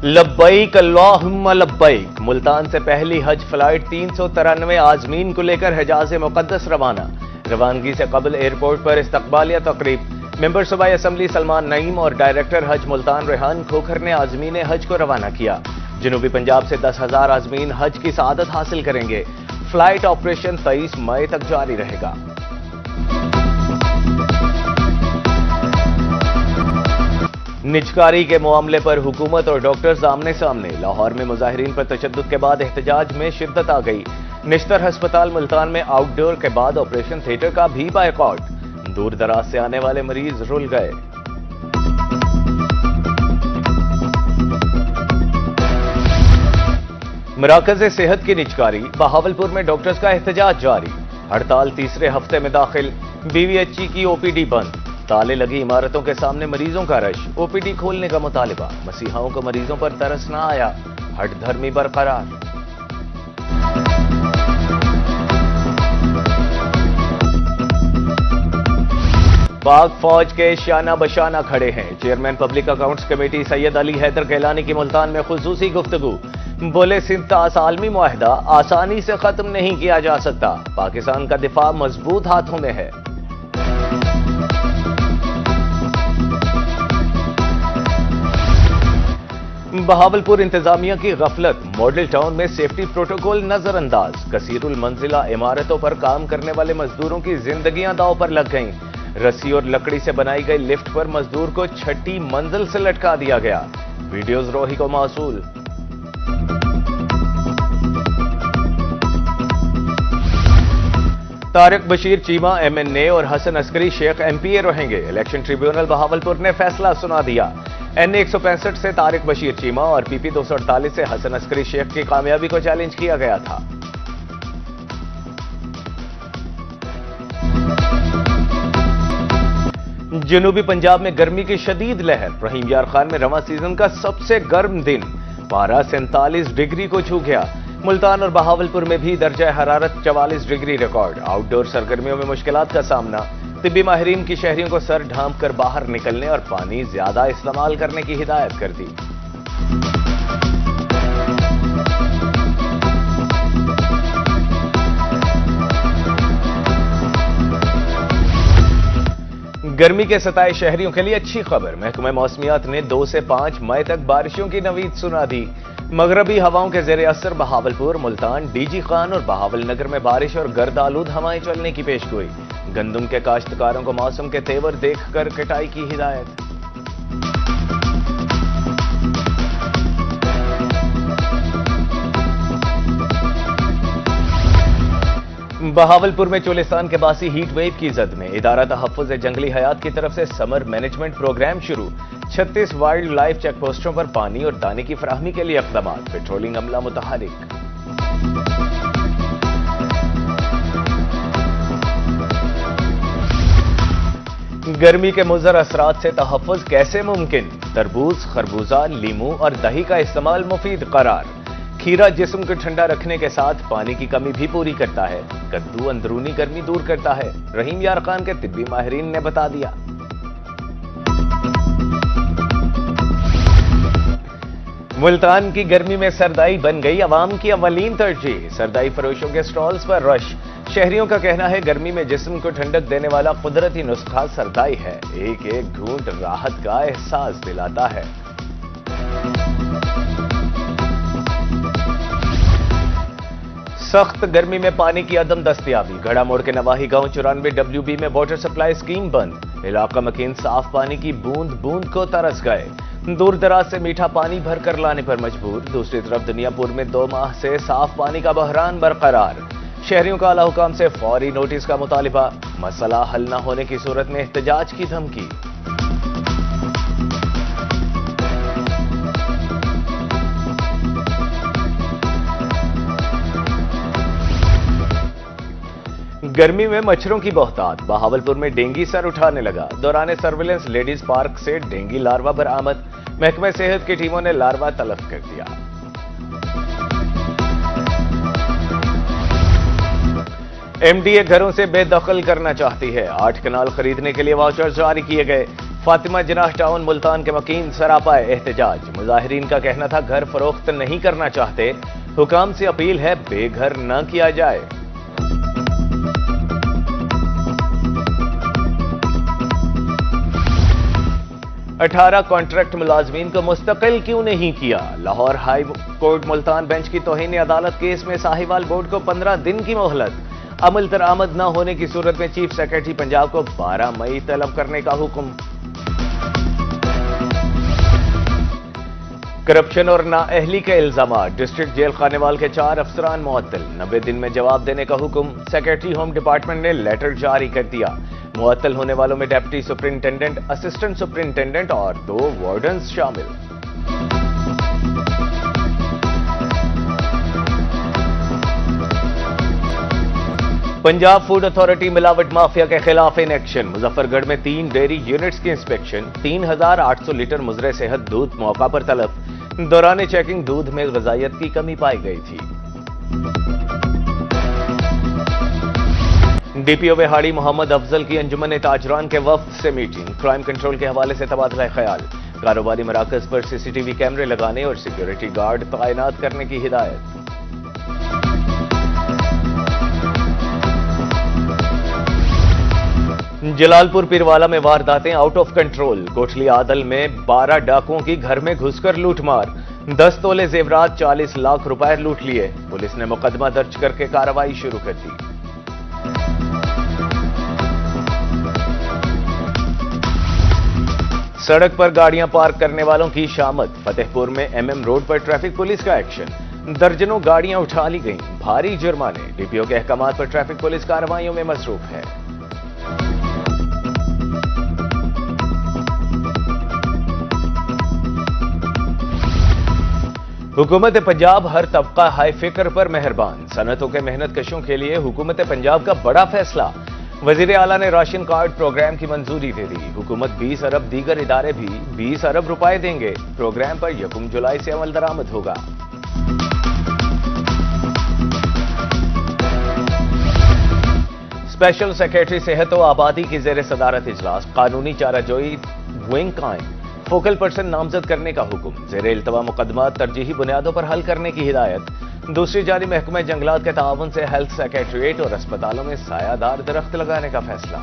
लब्बैक अल्लाहुम्मा लब्बैक। मुल्तान से पहली हज फ्लाइट 393 आजमीन को लेकर हिजाज मुकद्दस रवाना। रवानगी से कबल एयरपोर्ट पर इस्तकबालिया तकरीब। मेंबर सूबाई असम्बली सलमान नईम और डायरेक्टर हज मुल्तान रेहान खोखर ने आजमीन हज को रवाना किया। जनूबी पंजाब से 10,000 आजमीन हज की सआदत हासिल करेंगे। फ्लाइट ऑपरेशन 23 मई तक जारी रहेगा। निजकारी के मामले पर हुकूमत और डॉक्टर्स आमने सामने। लाहौर में मुजाहिरीन पर तशद्दुद के बाद एहतजाज में शिद्दत आ गई। निश्तर हस्पताल मुल्तान में आउटडोर के बाद ऑपरेशन थिएटर का भी बायकॉट। दूर दराज से आने वाले मरीज रुल गए। मराकज़ सेहत की निजकारी। बहावलपुर में डॉक्टर्स का एहतजाज जारी। हड़ताल तीसरे हफ्ते में दाखिल। बीवीएचई की ओपीडी बंद। ताले लगी इमारतों के सामने मरीजों का रश। ओपीडी खोलने का मुतालिबा। मसीहाओं को मरीजों पर तरस न आया। हठधर्मी बरकरार। पाक फौज के शाना बशाना खड़े हैं। Chairman public accounts committee Syed Ali Haider Gilani की मुल्तान में खुसूसी गुफ्तगू। बोले, सिंध आलमी मुआहदा आसानी से खत्म नहीं किया जा सकता। पाकिस्तान का दिफा मजबूत हाथों में है। बहावलपुर इंतजामिया की गफलत। मॉडल टाउन में सेफ्टी प्रोटोकॉल नजरअंदाज। कसीरुल मंजिला इमारतों पर काम करने वाले मजदूरों की जिंदगियां दांव पर लग गईं। रस्सी और लकड़ी से बनाई गई लिफ्ट पर मजदूर को 6ठी मंजिल से लटका दिया गया। वीडियोज रोही को मौसूल। तारिक बशीर चीमा एमएनए और हसन अस्करी शेख एमपीए रहेंगे। इलेक्शन ट्रिब्यूनल बहावलपुर ने फैसला सुना दिया। एनए 165 से तारिक बशीर चीमा और पीपी 248 से हसन अस्करी शेख की कामयाबी को चैलेंज किया गया था। जनूबी पंजाब में गर्मी की शदीद लहर। रहीम यार खान में रवां सीजन का सबसे गर्म दिन। पारा 47 डिग्री को छू गया। मुल्तान और बहावलपुर में भी दर्जा हरारत 44 डिग्री रिकॉर्ड। आउटडोर सरगर्मियों में मुश्किलात का सामना। तिब्बी माहिरीन की शहरियों को सर ढांप कर बाहर निकलने और पानी ज्यादा इस्तेमाल करने की हिदायत कर दी। गर्मी के सताए शहरियों के लिए अच्छी खबर। महकमा मौसमियात ने 2 से 5 मई तक बारिशों की नवीद सुना दी। मगरबी हवाओं के जेर असर बहावलपुर, मुल्तान, डीजी खान और बहावल नगर में बारिश और गर्द आलूद हवाएं चलने की पेशगोई। गंदम के काश्तकारों को मौसम के तेवर देखकर कटाई की हिदायत। बहावलपुर में चोलिस्तान के बासी हीट वेव की जद में। इदारा तहफ्फुज़ जंगली हयात की तरफ से समर मैनेजमेंट प्रोग्राम शुरू। 36 वाइल्ड लाइफ चेक पोस्टों पर पानी और दाने की फराहमी के लिए इक़दामात। पेट्रोलिंग अमला मुतहरिक। गर्मी के मुज़र असरात से तहफ़्फ़ुज़ कैसे मुमकिन। तरबूज, खरबूजा, लीमू और दही का इस्तेमाल मुफीद करार। खीरा जिस्म को ठंडा रखने के साथ पानी की कमी भी पूरी करता है। कद्दू अंदरूनी गर्मी दूर करता है। रहीम यार खान के तिब्बी माहिरीन ने बता दिया। मुल्तान की गर्मी में सरदाई बन गई अवाम की अवलीन तरजीह। सरदाई फरोशों के स्टॉल्स पर रश। शहरियों का कहना है गर्मी में जिस्म को ठंडक देने वाला कुदरती नुस्खा सरदाई है। एक एक घूंट राहत का एहसास दिलाता है। सख्त गर्मी में पानी की अदम दस्तयाबी। घड़ा मोड़ के नवाही गांव 94 WB में वाटर सप्लाई स्कीम बंद। इलाका मकीन साफ पानी की बूंद बूंद को तरस गए। दूर दराज से मीठा पानी भरकर लाने पर मजबूर। दूसरी तरफ दुनियापुर में 2 माह से साफ पानी का बहरान बरकरार। शहरियों का आला हुकाम से फौरी नोटिस का मुतालिबा। मसला हल न होने की सूरत में एहतजाज की धमकी। गर्मी में मच्छरों की बहुतात। बहावलपुर में डेंगी सर उठाने लगा। दौरान सर्विलेंस लेडीज पार्क से डेंगी लार्वा बरामद। महकमा सेहत की टीमों ने लार्वा तलब कर दिया। एमडीए घरों से बेदखल करना चाहती है। 8 कनाल खरीदने के लिए वाउचर जारी किए गए। فاطمہ جناح ٹاؤن ملتان کے مکین سراپائے احتجاج، مظاہرین کا کہنا تھا گھر فروخت نہیں کرنا چاہتے، حکام سے اپیل ہے بے گھر نہ کیا جائے۔ اٹھارہ کانٹریکٹ ملازمین کو مستقل کیوں نہیں کیا؟ Lahore high court Multan bench کی توہین عدالت کیس میں ساہیوال بورڈ کو 15 دن کی مہلت، عمل درآمد نہ ہونے کی صورت میں چیف سیکرٹری پنجاب کو 12 مئی طلب کرنے کا حکم۔ کرپشن اور نااہلی کے الزامات، ڈسٹرکٹ جیل خانیوال کے 4 افسران معطل، 90 دن میں جواب دینے کا حکم، سیکرٹری ہوم ڈپارٹمنٹ نے لیٹر جاری کر دیا۔ معطل ہونے والوں میں ڈپٹی سپرنٹینڈنٹ، اسسٹنٹ سپرنٹینڈنٹ اور 2 وارڈنز شامل۔ پنجاب فوڈ اتھارٹی ملاوٹ مافیا کے خلاف ان ایکشن، مظفر گڑھ میں 3 ڈیری یونٹس کی انسپیکشن، 3800 لیٹر مضر صحت دودھ موقع پر تلف، دوران چیکنگ دودھ میں غذائیت کی کمی پائی گئی تھی۔ ڈی پی او وہاڑی محمد افضل کی انجمن تاجران کے وفد سے میٹنگ، کرائم کنٹرول کے حوالے سے تبادلہ خیال، کاروباری مراکز پر سی سی ٹی وی کیمرے لگانے اور سیکیورٹی گارڈ تعینات کرنے کی ہدایت۔ جلال پور پیروالا میں وارداتیں آؤٹ آف کنٹرول، کوٹلی عادل میں 12 ڈاکوؤں کی گھر میں گھس کر لوٹ مار، 10 تولے زیورات 40 لاکھ روپے لوٹ لیے، پولیس نے مقدمہ درج کر کے کارروائی شروع کر دی۔ سڑک پر گاڑیاں پارک کرنے والوں کی شامت، فتح پور میں ایم روڈ پر ٹریفک پولیس کا ایکشن، درجنوں گاڑیاں اٹھا لی گئیں، بھاری جرمانے، ڈی پی او کے احکامات پر ٹریفک پولیس کارروائیوں میں مصروف ہے۔ حکومت پنجاب ہر طبقہ ہائی فکر پر مہربان، صنعتوں کے محنت کشوں کے لیے حکومت پنجاب کا بڑا فیصلہ، وزیر اعلیٰ نے راشن کارڈ پروگرام کی منظوری دے دی، حکومت 20 ارب، دیگر ادارے بھی 20 ارب روپے دیں گے، پروگرام پر 1 جولائی سے عمل درآمد ہوگا۔ اسپیشل سیکرٹری صحت و آبادی کی زیر صدارت اجلاس، قانونی چارہ جوئی ونگ قائم، فوکل پرسن نامزد کرنے کا حکم، زیر التوا مقدمات ترجیحی بنیادوں پر حل کرنے کی ہدایت، دوسری جانب محکمہ جنگلات کے تعاون سے ہیلتھ سیکریٹریٹ اور اسپتالوں میں سایہ دار درخت لگانے کا فیصلہ۔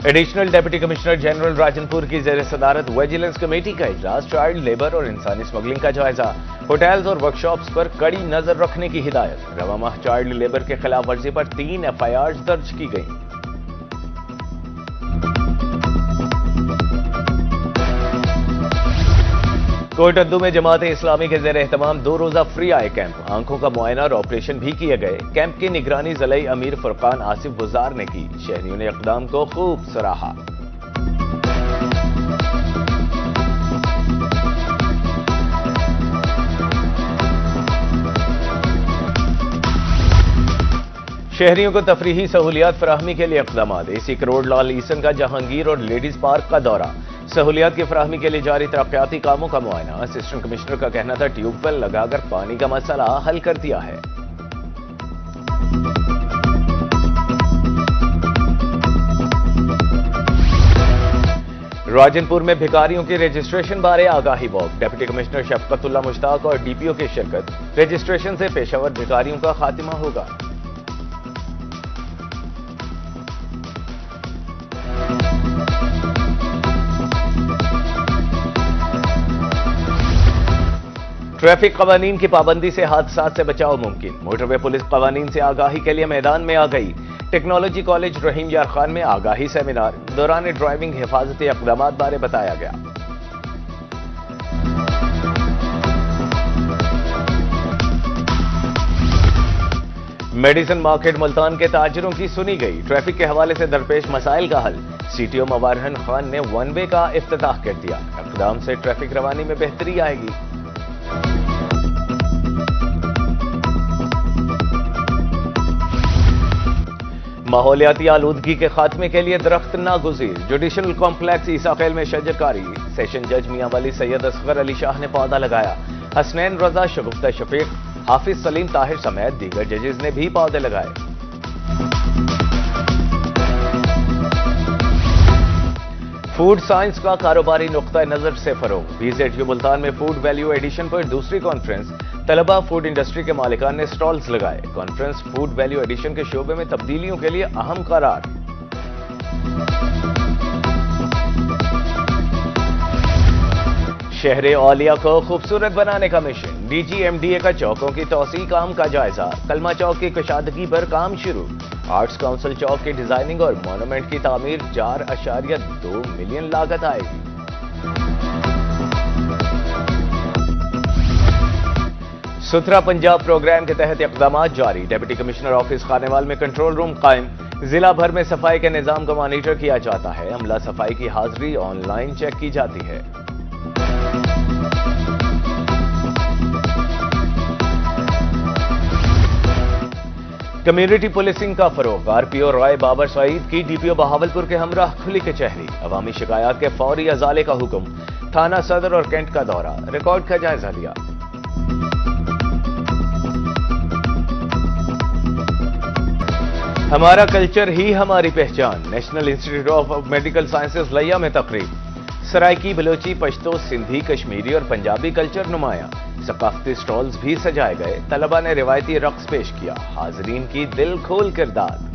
Additional deputy commissioner general Rajan پور کی زیر صدارت ویجیلنس کمیٹی کا اجلاس، چائلڈ لیبر اور انسانی اسمگلنگ کا جائزہ، ہوٹلز اور ورکشاپس پر کڑی نظر رکھنے کی ہدایت، رواں ماہ چائلڈ لیبر کے خلاف ورزی پر 3 FIRs درج کی گئیں۔ کوٹدو میں جماعت اسلامی کے زیر اہتمام 2 روزہ فری آئی کیمپ، آنکھوں کا معائنہ اور آپریشن بھی کیے گئے، کیمپ کی نگرانی ضلعی امیر فرقان آصف گزار نے کی، شہریوں نے اقدام کو خوب سراہا۔ شہریوں کو تفریحی سہولیات فراہمی کے لیے اقدامات، AC کروڑ لال عیسن کا جہانگیر اور لیڈیز پارک کا دورہ، سہولیات کی فراہمی کے لیے جاری ترقیاتی کاموں کا معائنہ، اسسٹنٹ کمشنر کا کہنا تھا ٹیوب ویل لگا کر پانی کا مسئلہ حل کر دیا ہے۔ راجن پور میں بھکاریوں کی رجسٹریشن بارے آگاہی واک، ڈپٹی کمشنر شفقت اللہ مشتاق اور ڈی پی او کی شرکت، رجسٹریشن سے پیشہ ور بھکاریوں کا خاتمہ ہوگا۔ ٹریفک قوانین کی پابندی سے حادثات سے بچاؤ ممکن، موٹر وے پولیس قوانین سے آگاہی کے لیے میدان میں آ گئی، ٹیکنالوجی کالج رحیم یار خان میں آگاہی سیمینار، دوران ڈرائیونگ حفاظتی اقدامات بارے بتایا گیا۔ میڈیسن مارکیٹ ملتان کے تاجروں کی سنی گئی، ٹریفک کے حوالے سے درپیش مسائل کا حل، CTO موارہن خان نے 1 وے کا افتتاح کر دیا، اقدام سے ٹریفک روانی میں بہتری آئے گی۔ ماحولیاتی آلودگی کے خاتمے کے لیے درخت ناگزیر، جوڈیشل کمپلیکس عیسیٰ خیل میں شجر کاری، سیشن جج میاں ولی سید اصغر علی شاہ نے پودا لگایا، حسنین رضا شگفتہ شفیق हाफिज सलीम ताहिर समेत दीगर जजेस ने भी पौधे लगाए। फूड साइंस का कारोबारी नुक्ता नजर से फरोग। BZU मुल्तान में फूड वैल्यू एडिशन पर दूसरी कॉन्फ्रेंस। तलबा फूड इंडस्ट्री के मालिकान ने स्टॉल्स लगाए। कॉन्फ्रेंस फूड वैल्यू एडिशन के शोबे में तब्दीलियों के लिए अहम करार। शहर औलिया को खूबसूरत बनाने का मिशन। DGMDA का चौकों की तौसी काम का जायजा। कलमा चौक की कशादगी पर काम शुरू। आर्ट्स काउंसिल चौक की डिजाइनिंग और मॉन्यूमेंट की तामीर 4.2 मिलियन लागत आएगी। सुथरा पंजाब प्रोग्राम के तहत इक़दाम जारी। डिप्टी कमिश्नर ऑफिस खानेवाल में कंट्रोल रूम कायम। जिला भर में सफाई के निजाम को मॉनिटर किया जाता है। अमला सफाई की हाजिरी ऑनलाइन चेक की जाती है। कम्युनिटी पुलिसिंग का फरोग। RPO रॉय बाबर सईद की DPO बहावलपुर के हमराह खुली कचहरी। अवामी शिकायत के फौरी अजाले का हुक्म। थाना सदर और कैंट का दौरा, रिकॉर्ड का जायजा लिया। हमारा कल्चर ही हमारी पहचान। National institute of medical sciences लिया में तकरीब। सराइकी, बलोची, पश्तो, सिंधी, कश्मीरी और पंजाबी कल्चर नुमाया। सकाफती स्टॉल्स भी सजाए गए। तलबा ने रिवायती रक्स पेश किया। हाजरीन की दिल खोल कर दाद।